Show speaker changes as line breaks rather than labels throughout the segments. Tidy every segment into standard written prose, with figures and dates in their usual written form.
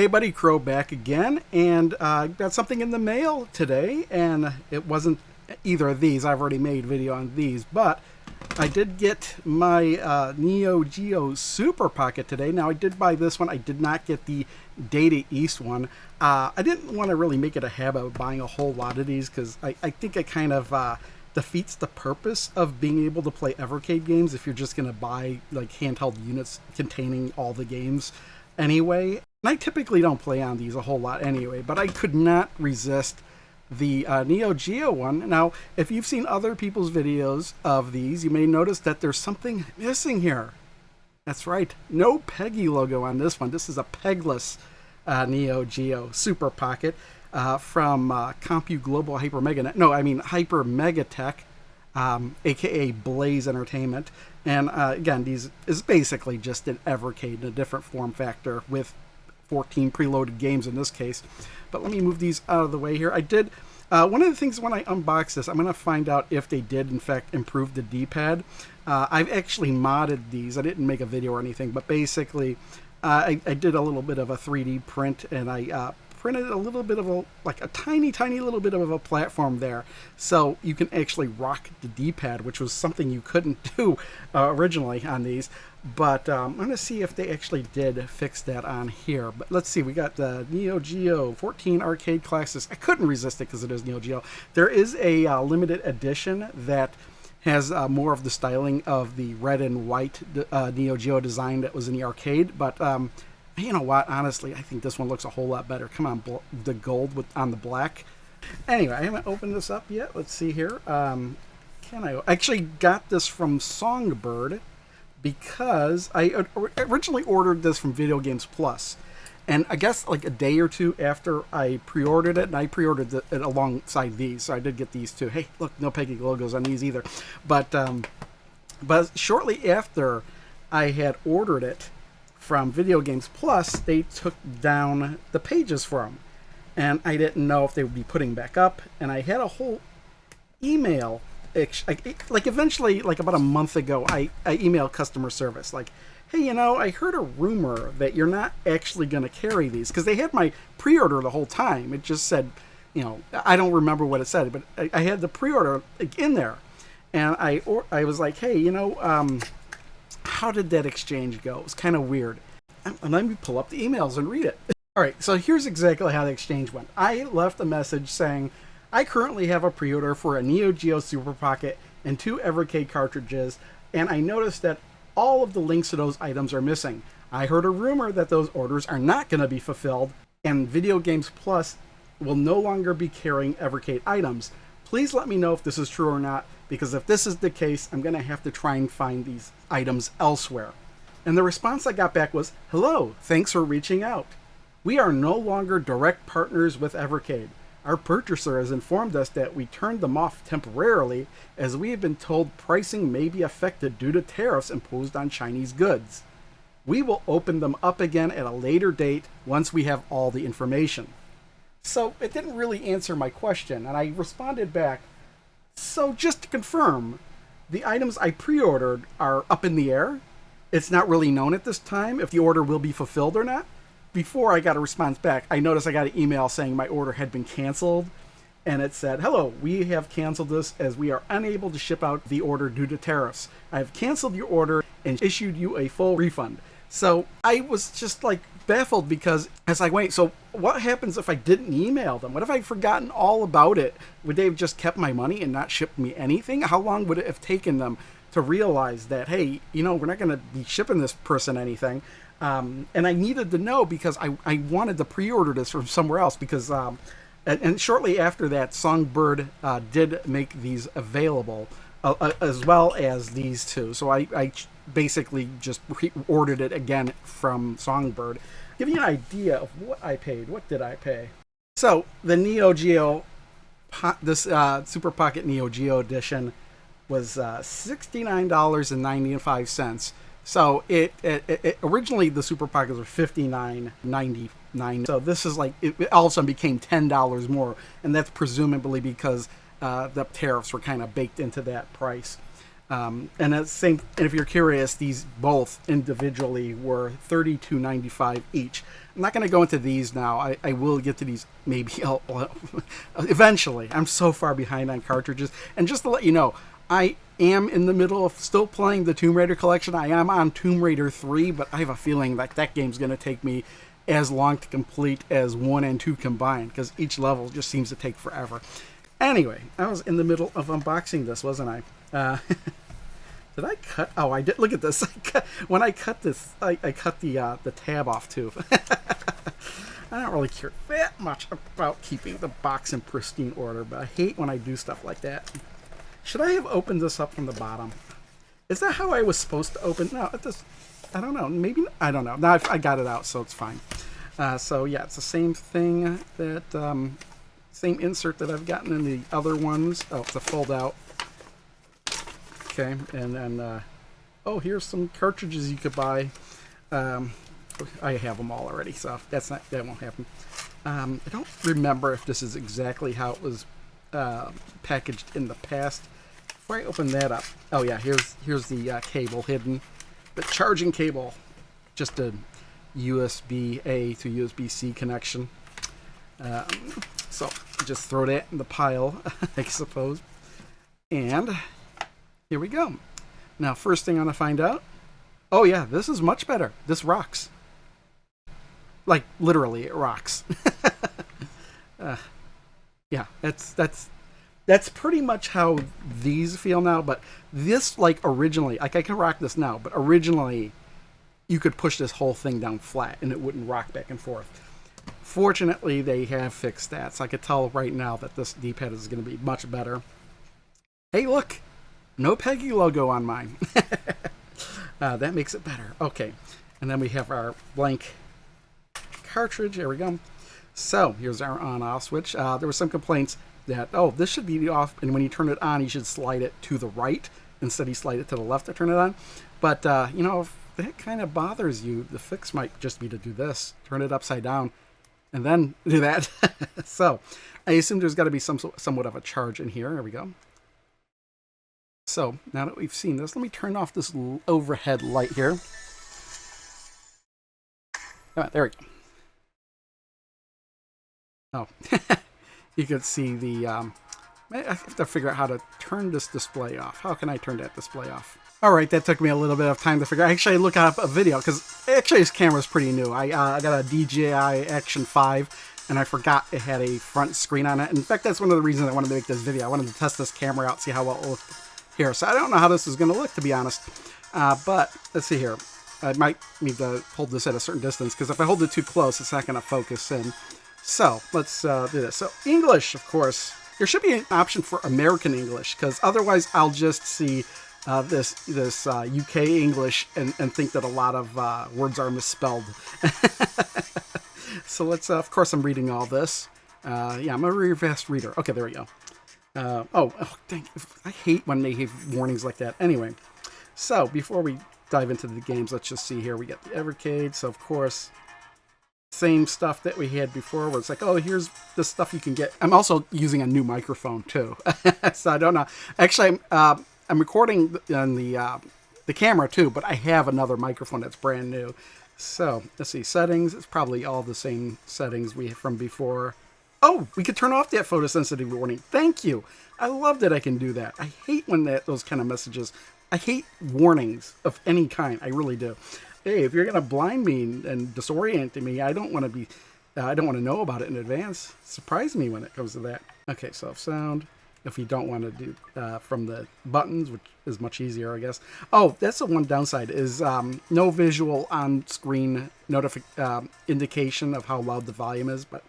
Hey buddy, Crow back again, and got something in the mail today, and it wasn't either of these. I've already made a video on these, but I did get my Neo Geo Super Pocket today. Now I did buy this one. I did not get the Data East one. I didn't want to really make it a habit of buying a whole lot of these because I think it kind of defeats the purpose of being able to play Evercade games if you're just going to buy like handheld units containing all the games anyway. And I typically don't play on these a whole lot anyway, but I could not resist the Neo Geo one. Now, if you've seen other people's videos of these, you may notice that there's something missing here. That's right, no Peggy logo on this one. This is a pegless Neo Geo Super Pocket from Compu Global Hyper Mega. No, I mean Hyper Megatech, aka Blaze Entertainment. And again, these is basically just an Evercade in a different form factor with 14 preloaded games in this case. But let me move these out of the way here. I did one of the things when I unbox this, I'm going to find out if they did in fact improve the D-pad. I've actually modded these. I didn't make a video or anything, but basically I did a little bit of a 3D print, and I printed a little bit of a tiny little bit of a platform there, so you can actually rock the D-pad, which was something you couldn't do originally on these. But I'm going to see if they actually did fix that on here. But let's see, we got the Neo Geo 14 Arcade Classics. I couldn't resist it because it is Neo Geo. There is a limited edition that has more of the styling of the red and white Neo Geo design that was in the arcade. But you know what? Honestly, I think this one looks a whole lot better. Come on, the gold on the black. Anyway, I haven't opened this up yet. Let's see here. Can I actually got this from Songbird, because I originally ordered this from Video Games Plus, and I guess like a day or two after I pre-ordered it, and I pre-ordered it alongside these, so I did get these too. Hey, look, no Peggy logos on these either. But shortly after I had ordered it from Video Games Plus, they took down the pages for them, and I didn't know if they would be putting back up, and I had a whole email. Like eventually, like about a month ago, I emailed customer service like, hey, you know, I heard a rumor that you're not actually going to carry these, because they had my pre-order the whole time. It just said, you know, I don't remember what it said, but I had the pre-order in there, and I was like, hey, you know, how did that exchange go? It was kind of weird. And let me pull up the emails and read it. All right, so here's exactly how the exchange went. I left a message saying, I currently have a pre-order for a Neo Geo Super Pocket and 2 Evercade cartridges, and I noticed that all of the links to those items are missing. I heard a rumor that those orders are not going to be fulfilled, and Video Games Plus will no longer be carrying Evercade items. Please let me know if this is true or not, because if this is the case, I'm going to have to try and find these items elsewhere. And the response I got back was, hello, thanks for reaching out. We are no longer direct partners with Evercade. Our purchaser has informed us that we turned them off temporarily, as we have been told pricing may be affected due to tariffs imposed on Chinese goods. We will open them up again at a later date once we have all the information. So it didn't really answer my question, and I responded back, so just to confirm, the items I pre-ordered are up in the air? It's not really known at this time if the order will be fulfilled or not? Before I got a response back, I noticed I got an email saying my order had been canceled, and it said, hello, we have canceled this as we are unable to ship out the order due to tariffs. I have canceled your order and issued you a full refund. So I was just like baffled, because as I wait, so what happens if I didn't email them? What if I'd forgotten all about it? Would they have just kept my money and not shipped me anything? How long would it have taken them to realize that, hey, you know, we're not going to be shipping this person anything? And I needed to know, because I wanted to pre-order this from somewhere else, because and shortly after that, Songbird did make these available, as well as these two. So I basically just ordered it again from Songbird. Give you an idea of what I paid. What did I pay? So the Neo Geo, this Super Pocket Neo Geo edition was $69.95. So it originally the Super Pockets were $59.99. So this is like, it all of a sudden became $10 more, and that's presumably because the tariffs were kind of baked into that price. And it's same. And if you're curious, these both individually were $32.95 each. I'm not going to go into these now. I will get to these maybe eventually. I'm so far behind on cartridges. And just to let you know, I am in the middle of still playing the Tomb Raider collection. I am on Tomb Raider 3, but I have a feeling that that game's going to take me as long to complete as 1 and 2 combined, because each level just seems to take forever. Anyway, I was in the middle of unboxing this, wasn't I? Did I cut? Oh, I did. Look at this. When I cut this, I cut the tab off too. I don't really care that much about keeping the box in pristine order, but I hate when I do stuff like that. Should I have opened this up from the bottom? Is that how I was supposed to open? No, I don't know. Maybe, I don't know. Now I got it out, so it's fine. So yeah, it's the same thing that, same insert that I've gotten in the other ones. Oh, it's a fold out. Okay, and then, oh, here's some cartridges you could buy. I have them all already, so that won't happen. I don't remember if this is exactly how it was packaged in the past. Before I open that up, oh yeah, here's the cable hidden, the charging cable, just a USB-A to USB-C connection. So just throw that in the pile, I suppose. And here we go. Now, first thing I'm gonna find out. Oh yeah, this is much better. This rocks. Like literally, it rocks. Yeah, that's pretty much how these feel now. But this, like originally, like I can rock this now, but originally, you could push this whole thing down flat and it wouldn't rock back and forth. Fortunately, they have fixed that, so I could tell right now that this D-pad is going to be much better. Hey, look, no Peggy logo on mine. That makes it better. Okay, and then we have our blank cartridge. There we go. So here's our on-off switch. There were some complaints that, oh, this should be the off, and when you turn it on, you should slide it to the right. Instead, you slide it to the left to turn it on. But, you know, if that kind of bothers you, the fix might just be to do this. Turn it upside down, and then do that. So I assume there's got to be somewhat of a charge in here. There we go. So now that we've seen this, let me turn off this overhead light here. All right, there we go. Oh, you can see the, I have to figure out how to turn this display off. How can I turn that display off? All right, that took me a little bit of time to figure out. Actually, I looked up a video, because actually this camera's pretty new. I got a DJI Action 5, and I forgot it had a front screen on it. In fact, that's one of the reasons I wanted to make this video. I wanted to test this camera out, see how well it looked here. So I don't know how this is going to look, to be honest. But let's see here. I might need to hold this at a certain distance, because if I hold it too close, it's not going to focus in. So let's do this. So English, of course. There should be an option for American English, because otherwise I'll just see this UK English and think that a lot of words are misspelled. So let's, of course, I'm reading all this. Yeah, I'm a very fast reader. Okay, there we go. Oh, dang. I hate when they have warnings like that. Anyway, so before we dive into the games, let's just see here. We got the Evercade. So, of course, same stuff that we had before, where it's like, oh, here's the stuff you can get. I'm also using a new microphone, too. So I don't know. Actually, I'm recording on the camera, too, but I have another microphone that's brand new. So, let's see. Settings. It's probably all the same settings we had from before. Oh, we could turn off that photosensitive warning. Thank you. I love that I can do that. I hate when those kind of messages. I hate warnings of any kind. I really do. Hey, if you're gonna blind me and disorient me, I don't want to be. I don't want to know about it in advance. Surprise me when it comes to that. Okay, so sound. If you don't want to do from the buttons, which is much easier, I guess. Oh, that's the one downside is no visual on-screen indication of how loud the volume is. But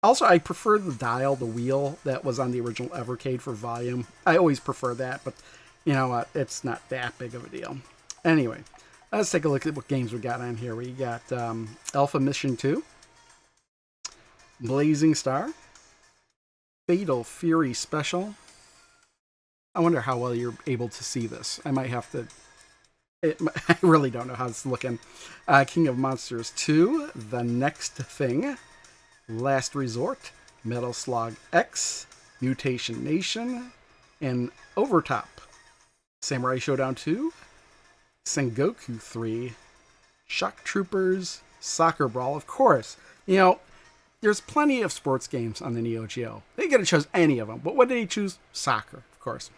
also, I prefer the dial, the wheel that was on the original Evercade for volume. I always prefer that, but you know what? It's not that big of a deal. Anyway, let's take a look at what games we got on here. We got Alpha Mission 2, Blazing Star, Fatal Fury Special. I wonder how well you're able to see this. I might have to. I really don't know how it's looking. King of Monsters 2, The Next Thing, Last Resort, Metal Slug X, Mutation Nation, and Overtop. Samurai Showdown 2, Sengoku 3, Shock Troopers, Soccer Brawl, of course. You know, there's plenty of sports games on the Neo Geo. They could have chose any of them, but what did he choose? Soccer, of course.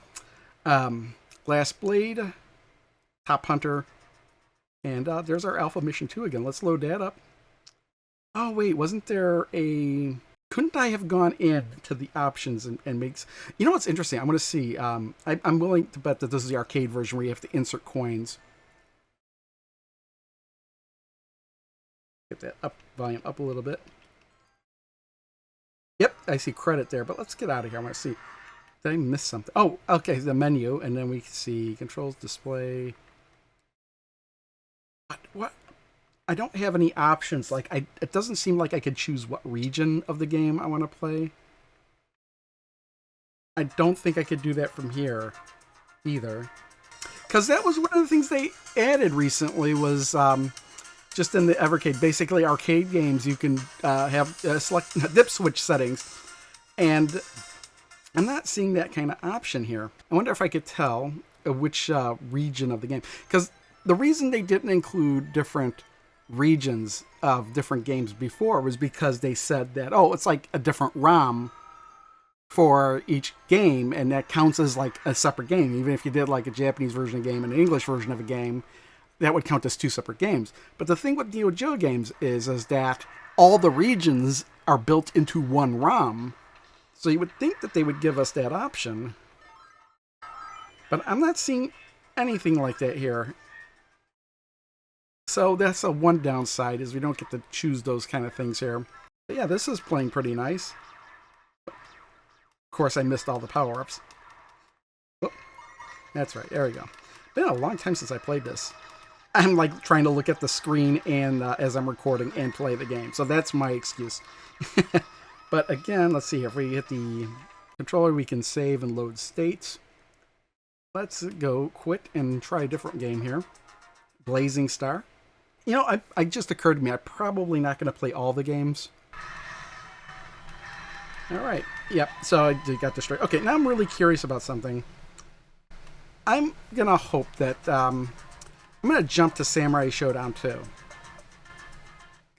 Last Blade, Top Hunter, and there's our Alpha Mission 2 again. Let's load that up. Oh, wait, wasn't there a... Couldn't I have gone in to the options and makes... You know what's interesting? I'm going to see. I'm willing to bet that this is the arcade version where you have to insert coins. Get that up, volume up a little bit. Yep, I see credit there, but let's get out of here. I want to see. Did I miss something? Oh, okay, the menu, and then we can see controls, display. What? I don't have any options. Like, it doesn't seem like I could choose what region of the game I want to play. I don't think I could do that from here either. Because that was one of the things they added recently was... just in the Evercade, basically arcade games, you can have select dip switch settings. And I'm not seeing that kind of option here. I wonder if I could tell which region of the game. Because the reason they didn't include different regions of different games before was because they said that, oh, it's like a different ROM for each game, and that counts as like a separate game. Even if you did like a Japanese version of a game and an English version of a game, that would count as two separate games. But the thing with Neo Geo games is that all the regions are built into one ROM. So you would think that they would give us that option. But I'm not seeing anything like that here. So that's a one downside, is we don't get to choose those kind of things here. But yeah, this is playing pretty nice. Of course, I missed all the power-ups. Oh, that's right, there we go. Been a long time since I played this. I'm like trying to look at the screen and as I'm recording and play the game. So that's my excuse. But again, let's see. If we hit the controller, we can save and load states. Let's go quit and try a different game here. Blazing Star. You know, I just occurred to me, I'm probably not going to play all the games. All right. Yep. So I got destroyed. Okay, now I'm really curious about something. I'm going to hope that... I'm going to jump to Samurai Showdown 2.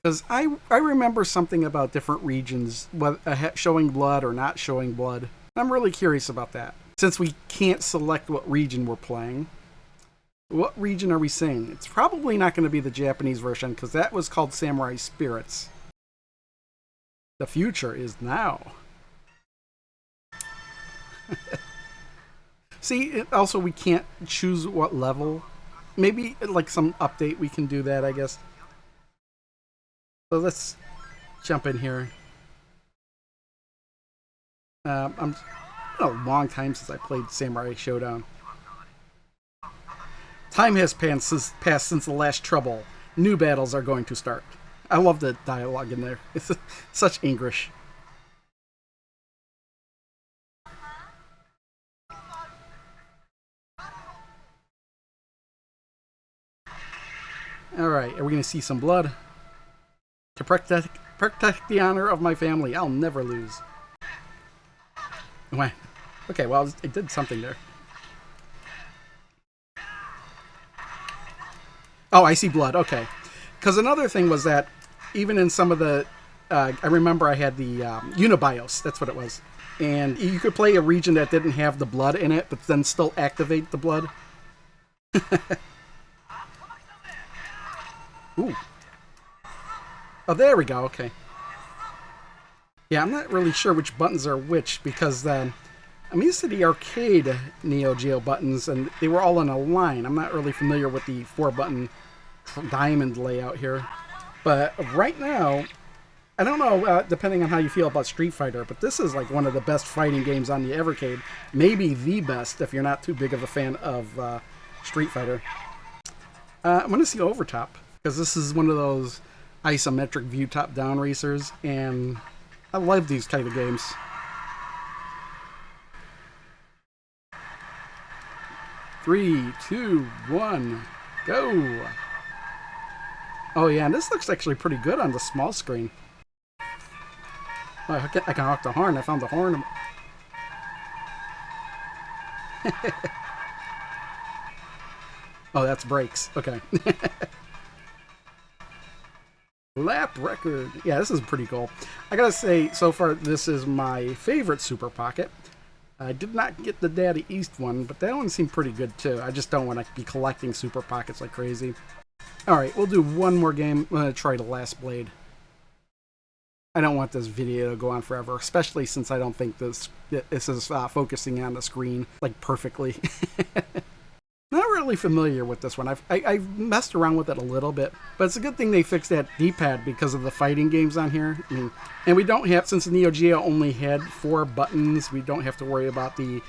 Because I remember something about different regions, whether showing blood or not showing blood. I'm really curious about that. Since we can't select what region we're playing, what region are we seeing? It's probably not going to be the Japanese version, because that was called Samurai Spirits. The future is now. See, also we can't choose what level. Maybe like some update we can do that, I guess. So let's jump in here. I'm a long time since I played Samurai Showdown. Time has passed since the last trouble. New battles are going to start. I love the dialogue in there. It's such English. Alright, are we going to see some blood? To protect the honor of my family, I'll never lose. Okay, well, it did something there. Oh, I see blood, okay. Because another thing was that, even in some of the... I remember I had the Unibios, that's what it was. And you could play a region that didn't have the blood in it, but then still activate the blood. Ooh. Oh, there we go, okay. Yeah, I'm not really sure which buttons are which, because I'm used to the arcade Neo Geo buttons, and they were all in a line. I'm not really familiar with the 4-button diamond layout here. But right now, I don't know, depending on how you feel about Street Fighter, but this is like one of the best fighting games on the Evercade. Maybe the best, if you're not too big of a fan of Street Fighter. I'm going to see Overtop, because this is one of those isometric view top-down racers, and I love these kind of games. Three, two, one, go! Oh yeah, and this looks actually pretty good on the small screen. Oh, I can hawk the horn. I found the horn. Oh, that's brakes. Okay. Lap record. Yeah, this is pretty cool. I gotta say, so far, this is my favorite Super Pocket. I did not get the Daddy East one, but that one seemed pretty good too. I just don't want to be collecting Super Pockets like crazy. Alright, we'll do one more game. I'm going to try the Last Blade. I don't want this video to go on forever, especially since I don't think this is focusing on the screen like perfectly. Not really familiar with this one. I've messed around with it a little bit, but it's a good thing they fixed that D-pad because of the fighting games on here. I mean, and we don't have, since the Neo Geo only had 4 buttons, we don't have to worry about the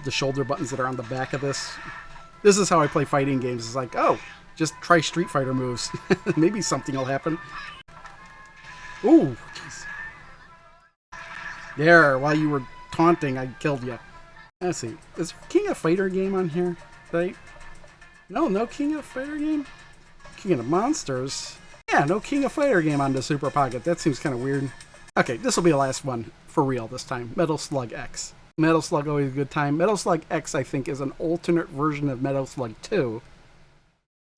shoulder buttons that are on the back of this. This is how I play fighting games. It's like, oh, just try Street Fighter moves. Maybe something will happen. Ooh, jeez. There, while you were taunting, I killed you. Let's see. Is there a King of Fighter game on here? Right? No King of Fighter game? King of Monsters? Yeah, no King of Fighter game on the Super Pocket. That seems kind of weird. Okay, this will be the last one for real this time. Metal Slug X. Metal Slug, always a good time. Metal Slug X, I think, is an alternate version of Metal Slug 2.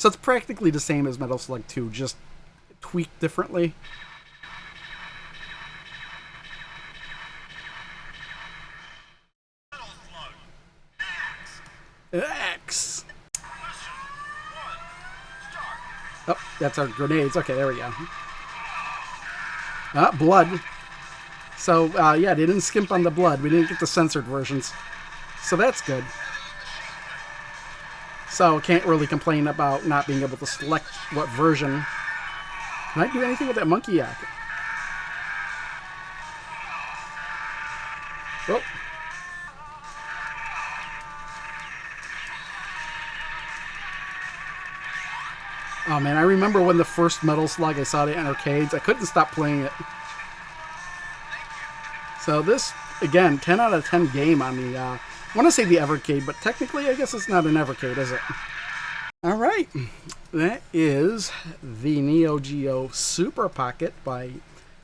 So it's practically the same as Metal Slug 2, just tweaked differently. X! Oh, that's our grenades. Okay, there we go. Blood. So, yeah, they didn't skimp on the blood. We didn't get the censored versions. So that's good. So, can't really complain about not being able to select what version. Can I do anything with that monkey yak? Oh. Oh man, I remember when the first Metal Slug I saw it in arcades. I couldn't stop playing it. So this, again, 10 out of 10 game on the, I want to say the Evercade, but technically I guess it's not an Evercade, is it? Alright, that is the Neo Geo Super Pocket by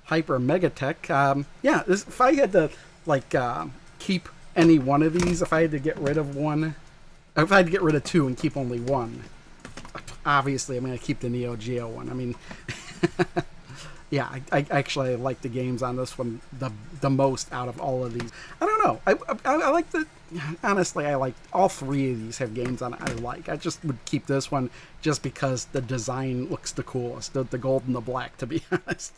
Hyper Megatech. Yeah, if I had to, like, keep any one of these, if I had to get rid of one, if I had to get rid of 2 and keep only 1, obviously I'm going to keep the Neo Geo one. I mean, yeah, I actually like the games on this one the most out of all of these. I don't know. I like the, honestly, I like all 3 of these have games on it I like. I just would keep this one just because the design looks the coolest, the gold and the black, to be honest.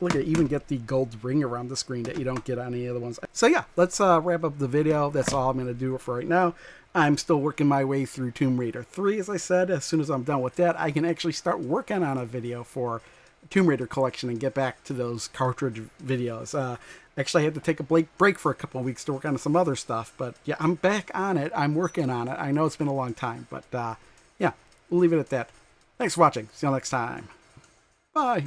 Look at it, even get the gold ring around the screen that you don't get on any other ones. So yeah, let's wrap up the video. That's all I'm going to do for right now. I'm still working my way through Tomb Raider 3, as I said. As soon as I'm done with that, I can actually start working on a video for Tomb Raider collection and get back to those cartridge videos. Actually, I had to take a break for a couple of weeks to work on some other stuff. But yeah, I'm back on it. I'm working on it. I know it's been a long time. But yeah, we'll leave it at that. Thanks for watching. See you next time. Bye.